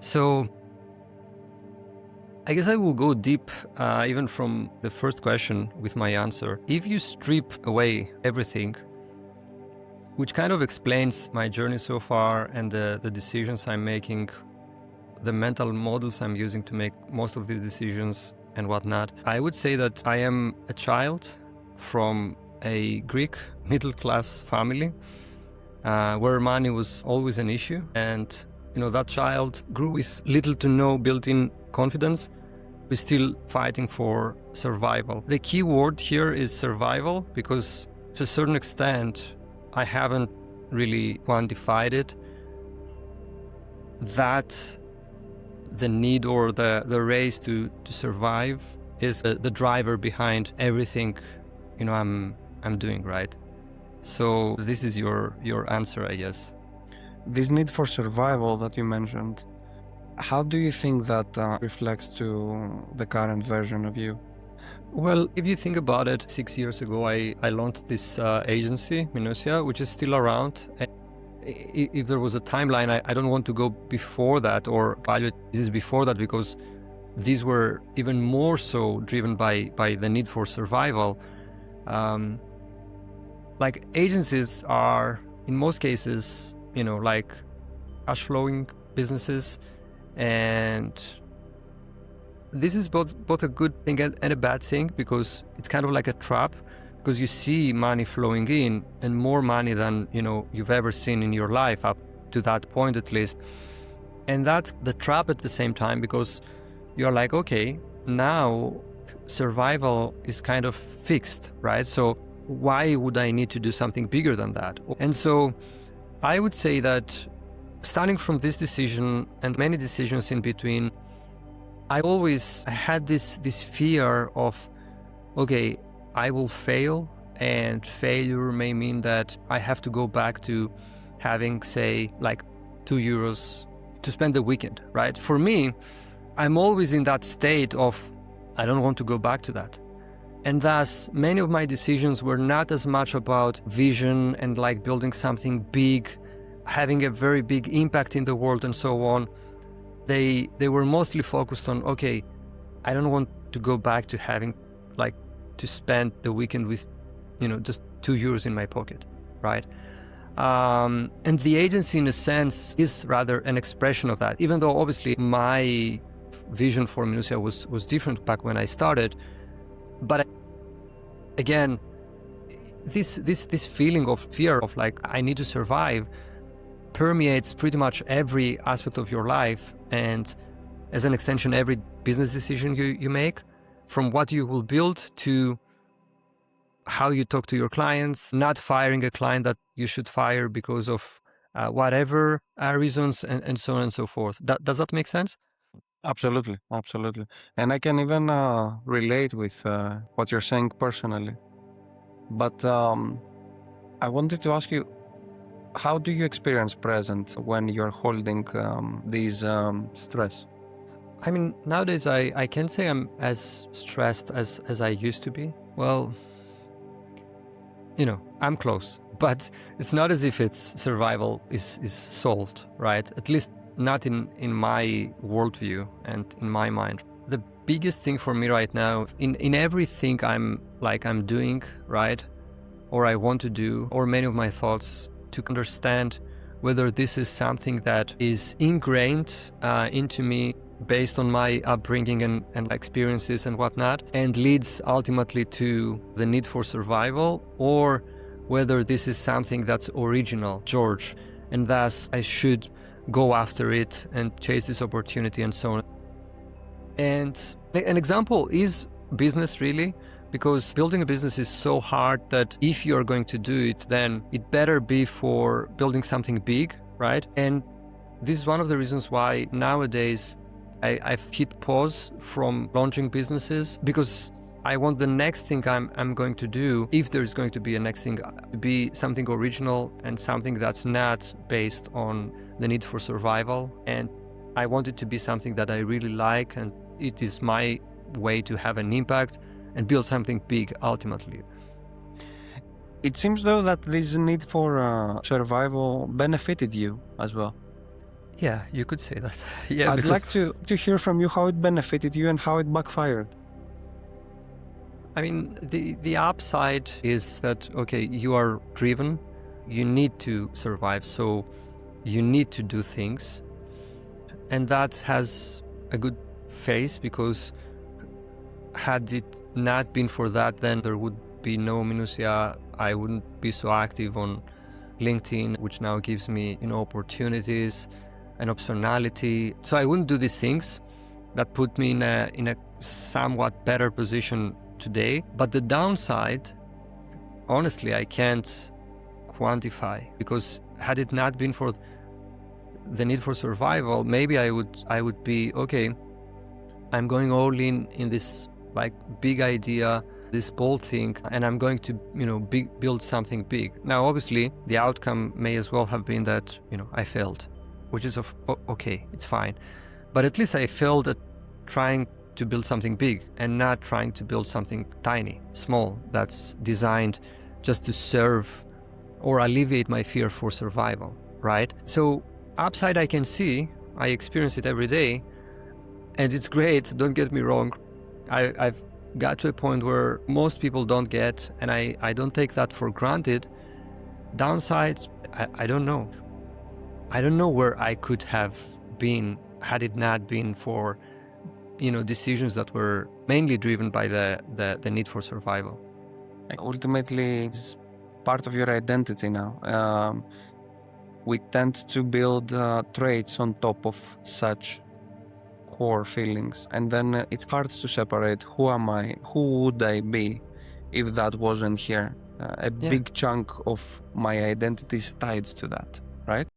So I guess I will go deep even from the first question with my answer. If you strip away everything, which kind of explains my journey so far and the decisions I'm making, the mental models I'm using to make most of these decisions and whatnot, I would say that I am a child from a Greek middle-class family where money was always an issue. And that child grew with little to no built-in confidence. We're still fighting for survival. The key word here is survival, because to a certain extent, I haven't really quantified it, that the need or the race to survive is the driver behind everything I'm doing, right? So this is your answer, I guess. This need for survival that you mentioned, how do you think that reflects to the current version of you? Well, if you think about it, 6 years ago, I launched this agency, Minuttia, which is still around. If there was a timeline, I don't want to go before that or evaluate this before that, because these were even more so driven by the need for survival. Like agencies are, in most cases, like cash flowing businesses, and this is both a good thing and a bad thing, because it's kind of like a trap, because you see money flowing in, and more money than you've ever seen in your life up to that point at least. And that's the trap at the same time, because you're like, okay, now survival is kind of fixed, right? So why would I need to do something bigger than that? And so I would say that starting from this decision and many decisions in between, I always had this fear of, okay, I will fail, and failure may mean that I have to go back to having, say, like €2 to spend the weekend, right? For me, I'm always in that state of, I don't want to go back to that. And thus, many of my decisions were not as much about vision and like building something big, having a very big impact in the world and so on. They were mostly focused on, okay, I don't want to go back to having like to spend the weekend with, just €2 in my pocket, right? And the agency, in a sense, is rather an expression of that, even though obviously my vision for Minuttia was different back when I started. But again, this feeling of fear of like, I need to survive, permeates pretty much every aspect of your life, and as an extension, every business decision you make, from what you will build to how you talk to your clients, not firing a client that you should fire because of whatever reasons, and so on and so forth. Does that make sense? Absolutely, absolutely. And I can even relate with what you're saying personally. But I wanted to ask you, how do you experience present when you're holding these stress? I mean, nowadays I can't say I'm as stressed as I used to be. Well, I'm close, but it's not as if it's survival is solved, right? At least not in my worldview and in my mind. The biggest thing for me right now, in everything I'm doing, right, or I want to do, or many of my thoughts, to understand whether this is something that is ingrained into me based on my upbringing and experiences and whatnot, and leads ultimately to the need for survival, or whether this is something that's original, George, and thus I should go after it and chase this opportunity and so on. And an example is business, really, because building a business is so hard that if you're going to do it, then it better be for building something big, right? And this is one of the reasons why nowadays I've hit pause from launching businesses, because I want the next thing I'm going to do, if there's going to be a next thing, to be something original and something that's not based on the need for survival. And I want it to be something that I really like, and it is my way to have an impact and build something big ultimately. It seems though that this need for survival benefited you as well. Yeah, you could say that. Yeah, I'd because like to hear from you how it benefited you and how it backfired. I mean, the upside is that, okay, you are driven, you need to survive, so you need to do things. And that has a good face, because had it not been for that, then there would be no Minuttia. I wouldn't be so active on LinkedIn, which now gives me, opportunities and optionality. So I wouldn't do these things that put me in a somewhat better position today. But the downside, honestly, I can't quantify, because had it not been for the need for survival, maybe I would be, okay, I'm going all in this like big idea, this bold thing, and I'm going to, build something big. Now, obviously, the outcome may as well have been that, I failed, which is okay, it's fine. But at least I failed at trying to build something big and not trying to build something tiny, small, that's designed just to serve or alleviate my fear for survival, right? So upside I can see, I experience it every day, and it's great, don't get me wrong. I've got to a point where most people don't get, and I don't take that for granted. Downsides, I don't know. I don't know where I could have been had it not been for, decisions that were mainly driven by the need for survival. Ultimately, it's part of your identity now. We tend to build traits on top of such core feelings, and then it's hard to separate who am I, who would I be if that wasn't here. A Yeah. big chunk of my identity is tied to that, right?